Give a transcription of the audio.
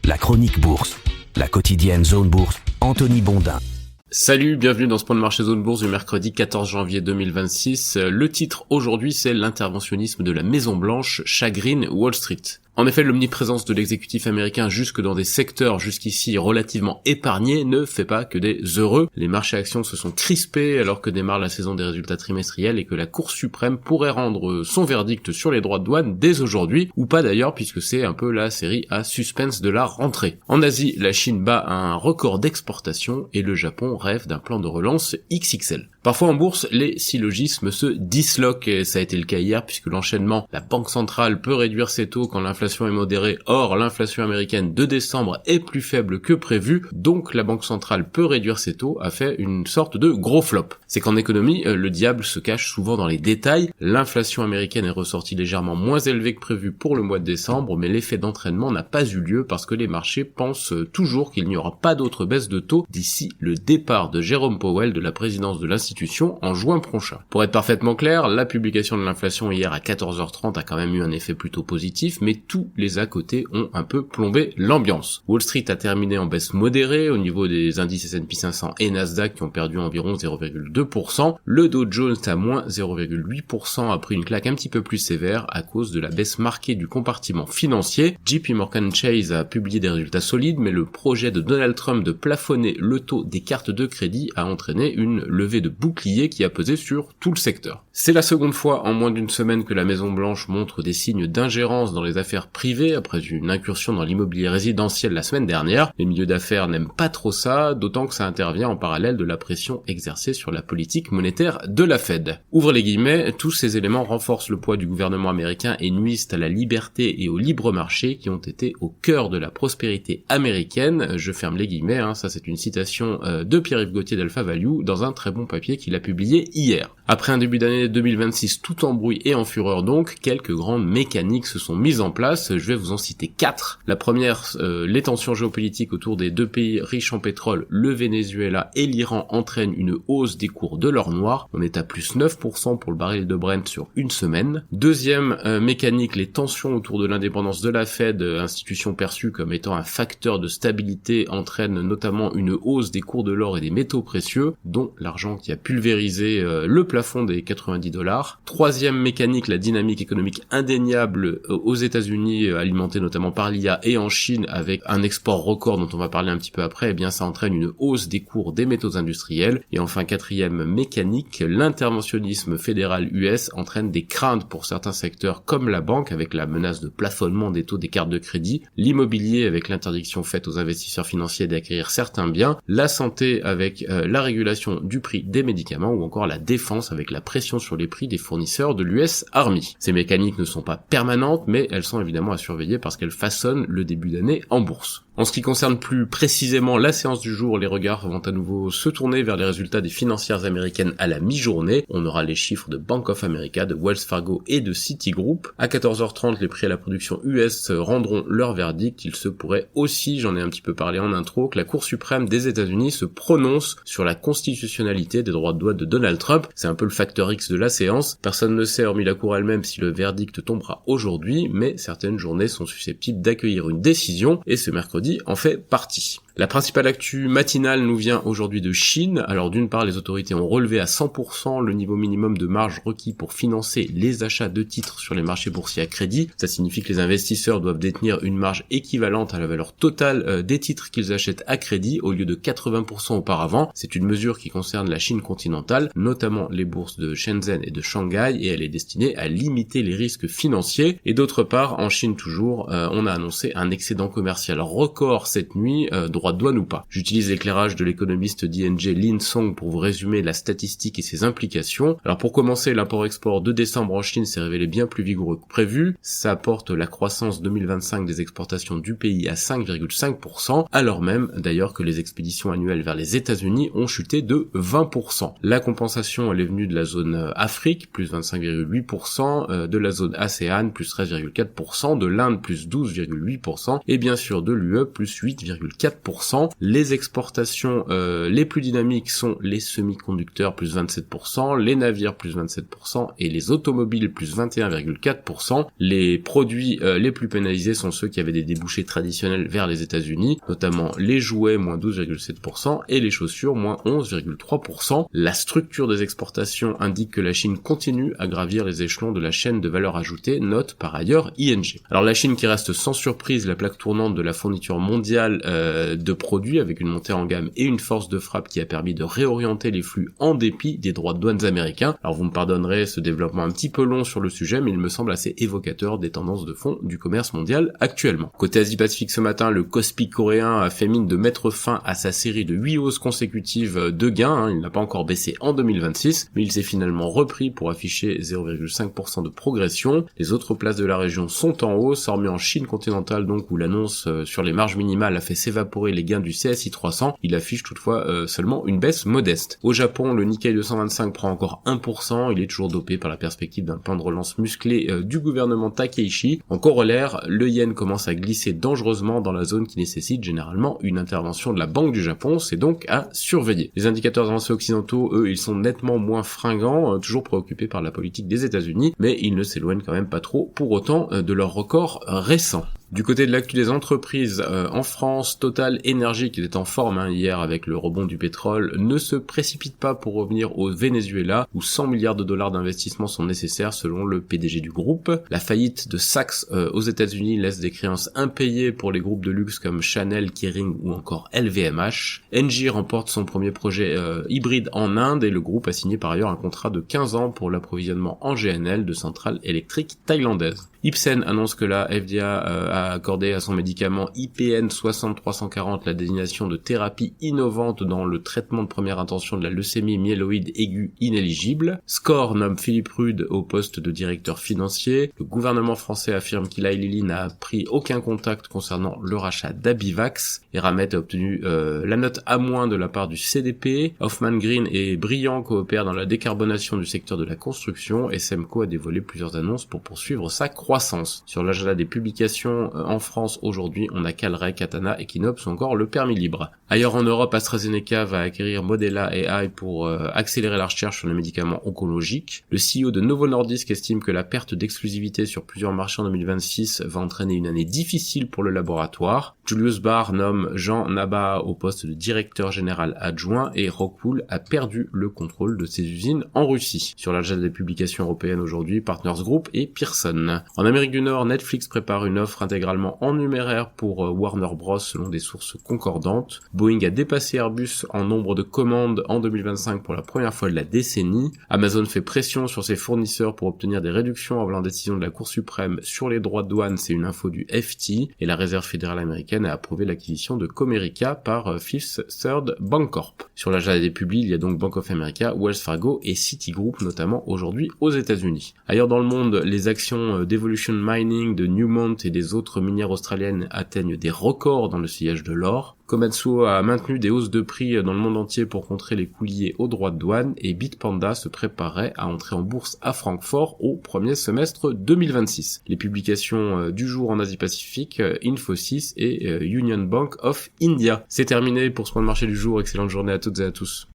La chronique bourse, la quotidienne Zone Bourse, Anthony Bondin. Salut, bienvenue dans ce point de marché Zone Bourse du mercredi 14 janvier 2026. Le titre aujourd'hui, c'est l'interventionnisme de la Maison Blanche chagrine Wall Street. En effet, l'omniprésence de l'exécutif américain jusque dans des secteurs jusqu'ici relativement épargnés ne fait pas que des heureux. Les marchés actions se sont crispés alors que démarre la saison des résultats trimestriels et que la Cour suprême pourrait rendre son verdict sur les droits de douane dès aujourd'hui, ou pas d'ailleurs puisque c'est un peu la série à suspense de la rentrée. En Asie, la Chine bat un record d'exportation et le Japon rêve d'un plan de relance XXL. Parfois en bourse, les syllogismes se disloquent et ça a été le cas hier puisque l'enchaînement « la banque centrale peut réduire ses taux quand l'inflation est modérée, or l'inflation américaine de décembre est plus faible que prévu, donc la banque centrale peut réduire ses taux » a fait une sorte de gros flop. C'est qu'en économie, le diable se cache souvent dans les détails. L'inflation américaine est ressortie légèrement moins élevée que prévu pour le mois de décembre, mais l'effet d'entraînement n'a pas eu lieu parce que les marchés pensent toujours qu'il n'y aura pas d'autre baisse de taux d'ici le départ de Jérôme Powell de la présidence de l'institution en juin prochain. Pour être parfaitement clair, la publication de l'inflation hier à 14h30 a quand même eu un effet plutôt positif, mais tous les à côté ont un peu plombé l'ambiance. Wall Street a terminé en baisse modérée au niveau des indices S&P 500 et Nasdaq qui ont perdu environ 0,2%. Le Dow Jones à moins 0,8% a pris une claque un petit peu plus sévère à cause de la baisse marquée du compartiment financier. JP Morgan Chase a publié des résultats solides, mais le projet de Donald Trump de plafonner le taux des cartes de crédit a entraîné une levée de bouclier qui a pesé sur tout le secteur. C'est la seconde fois en moins d'une semaine que la Maison Blanche montre des signes d'ingérence dans les affaires privées après une incursion dans l'immobilier résidentiel la semaine dernière. Les milieux d'affaires n'aiment pas trop ça, d'autant que ça intervient en parallèle de la pression exercée sur la politique monétaire de la Fed. Ouvre les guillemets, tous ces éléments renforcent le poids du gouvernement américain et nuisent à la liberté et au libre marché qui ont été au cœur de la prospérité américaine. Je ferme les guillemets, ça c'est une citation de Pierre-Yves Gauthier d'Alpha Value dans un très bon papier qu'il a publié hier. Après un début d'année 2026 tout en bruit et en fureur donc, quelques grandes mécaniques se sont mises en place. Je vais vous en citer 4. La première, les tensions géopolitiques autour des deux pays riches en pétrole, le Venezuela et l'Iran, entraînent une hausse des cours de l'or noir. On est à plus 9% pour le baril de Brent sur une semaine. Deuxième mécanique, les tensions autour de l'indépendance de la Fed, institution perçue comme étant un facteur de stabilité, entraînent notamment une hausse des cours de l'or et des métaux précieux, dont l'argent qui a pulvérisé le plafond des $90. Troisième mécanique, la dynamique économique indéniable aux États-Unis, alimentée notamment par l'IA, et en Chine avec un export record dont on va parler un petit peu après, ça entraîne une hausse des cours des métaux industriels. Et enfin, quatrième mécanique, l'interventionnisme fédéral US entraîne des craintes pour certains secteurs comme la banque avec la menace de plafonnement des taux des cartes de crédit, l'immobilier avec l'interdiction faite aux investisseurs financiers d'acquérir certains biens, la santé avec la régulation du prix des médicaments ou encore la défense avec la pression sur les prix des fournisseurs de l'US Army. Ces mécaniques ne sont pas permanentes, mais elles sont évidemment à surveiller parce qu'elles façonnent le début d'année en bourse. En ce qui concerne plus précisément la séance du jour, les regards vont à nouveau se tourner vers les résultats des financières américaines à la mi-journée. On aura les chiffres de Bank of America, de Wells Fargo et de Citigroup. À 14h30, les prix à la production US rendront leur verdict. Il se pourrait aussi, j'en ai un petit peu parlé en intro, que la Cour suprême des États-Unis se prononce sur la constitutionnalité des droits de douane de Donald Trump. C'est un peu le facteur X de la séance. Personne ne sait, hormis la Cour elle-même, si le verdict tombera aujourd'hui, mais certaines journées sont susceptibles d'accueillir une décision, et ce mercredi en fait partie. La principale actu matinale nous vient aujourd'hui de Chine. Alors d'une part, les autorités ont relevé à 100% le niveau minimum de marge requis pour financer les achats de titres sur les marchés boursiers à crédit. Ça signifie que les investisseurs doivent détenir une marge équivalente à la valeur totale des titres qu'ils achètent à crédit au lieu de 80% auparavant. C'est une mesure qui concerne la Chine continentale, notamment les bourses de Shenzhen et de Shanghai, et elle est destinée à limiter les risques financiers. Et d'autre part, en Chine toujours, on a annoncé un excédent commercial record cette nuit, droit de douane ou pas. J'utilise l'éclairage de l'économiste d'ING Lin Song pour vous résumer la statistique et ses implications. Alors pour commencer, l'import-export de décembre en Chine s'est révélé bien plus vigoureux que prévu. Ça porte la croissance 2025 des exportations du pays à 5,5%, alors même d'ailleurs que les expéditions annuelles vers les États-Unis ont chuté de 20%. La compensation, elle est venue de la zone Afrique, plus 25,8%, de la zone ASEAN, plus 13,4%, de l'Inde, plus 12,8%, et bien sûr de l'UE, plus 8,4%. 17%. Les exportations les plus dynamiques sont les semi-conducteurs plus 27%, les navires plus 27% et les automobiles plus 21,4%. Les produits les plus pénalisés sont ceux qui avaient des débouchés traditionnels vers les États-Unis, notamment les jouets moins 12,7% et les chaussures moins 11,3%. La structure des exportations indique que la Chine continue à gravir les échelons de la chaîne de valeur ajoutée, note par ailleurs ING. Alors la Chine qui reste sans surprise la plaque tournante de la fourniture mondiale de produits, avec une montée en gamme et une force de frappe qui a permis de réorienter les flux en dépit des droits de douane américains. Alors vous me pardonnerez ce développement un petit peu long sur le sujet, mais il me semble assez évocateur des tendances de fond du commerce mondial actuellement. Côté Asie-Pacifique ce matin, le Kospi coréen a fait mine de mettre fin à sa série de 8 hausses consécutives de gains. Il n'a pas encore baissé en 2026, mais il s'est finalement repris pour afficher 0,5% de progression. Les autres places de la région sont en hausse, hormis en Chine continentale donc, où l'annonce sur les marges minimales a fait s'évaporer les gains du CSI 300. Il affiche toutefois seulement une baisse modeste. Au Japon, le Nikkei 225 prend encore 1%, il est toujours dopé par la perspective d'un plan de relance musclé du gouvernement Takeishi. En corollaire, le yen commence à glisser dangereusement dans la zone qui nécessite généralement une intervention de la Banque du Japon, c'est donc à surveiller. Les indicateurs avancés occidentaux, eux, ils sont nettement moins fringants, toujours préoccupés par la politique des États-Unis, mais ils ne s'éloignent quand même pas trop pour autant de leur record récent. Du côté de l'actu des entreprises, en France, Total Energy, qui était en forme hier avec le rebond du pétrole, ne se précipite pas pour revenir au Venezuela, où 100 milliards de dollars d'investissement sont nécessaires selon le PDG du groupe. La faillite de Saks aux États-Unis laisse des créances impayées pour les groupes de luxe comme Chanel, Kering ou encore LVMH. Engie remporte son premier projet hybride en Inde et le groupe a signé par ailleurs un contrat de 15 ans pour l'approvisionnement en GNL de centrales électriques thaïlandaises. Ipsen annonce que la FDA a accordé à son médicament IPN 60340 la désignation de thérapie innovante dans le traitement de première intention de la leucémie myéloïde aiguë inéligible. Score nomme Philippe Rude au poste de directeur financier. Le gouvernement français affirme qu'Eli Lilly n'a pris aucun contact concernant le rachat d'Abivax. Eramet a obtenu la note A- de la part du CDP. Hoffman Green et Brillant coopèrent dans la décarbonation du secteur de la construction et Semco a dévoilé plusieurs annonces pour poursuivre sa croissance. Sur l'agenda des publications en France aujourd'hui, on a Calray, Katana, Equinox ou encore le permis libre. Ailleurs en Europe, AstraZeneca va acquérir Modella AI pour accélérer la recherche sur les médicaments oncologiques. Le CEO de Novo Nordisk estime que la perte d'exclusivité sur plusieurs marchés en 2026 va entraîner une année difficile pour le laboratoire. Julius Baer nomme Jean Naba au poste de directeur général adjoint et Rockwool a perdu le contrôle de ses usines en Russie. Sur l'agenda des publications européennes aujourd'hui, Partners Group et Pearson. En Amérique du Nord, Netflix prépare une offre intégralement en numéraire pour Warner Bros selon des sources concordantes. Boeing a dépassé Airbus en nombre de commandes en 2025 pour la première fois de la décennie. Amazon fait pression sur ses fournisseurs pour obtenir des réductions avant la décision de la Cour suprême sur les droits de douane, c'est une info du FT, et la Réserve fédérale américaine a approuvé l'acquisition de Comerica par Fifth Third Bancorp. Sur l'agenda des publis, il y a donc Bank of America, Wells Fargo et Citigroup notamment aujourd'hui aux États-Unis. Ailleurs dans le monde, les actions d'Evolution Mining, de Newmont et des autres minières australiennes atteignent des records dans le sillage de l'or. Komatsu a maintenu des hausses de prix dans le monde entier pour contrer les coûts liés aux droits de douane et Bitpanda se préparait à entrer en bourse à Francfort au premier semestre 2026. Les publications du jour en Asie-Pacifique, Infosys et Union Bank of India. C'est terminé pour ce point de marché du jour. Excellente journée à toutes et à tous.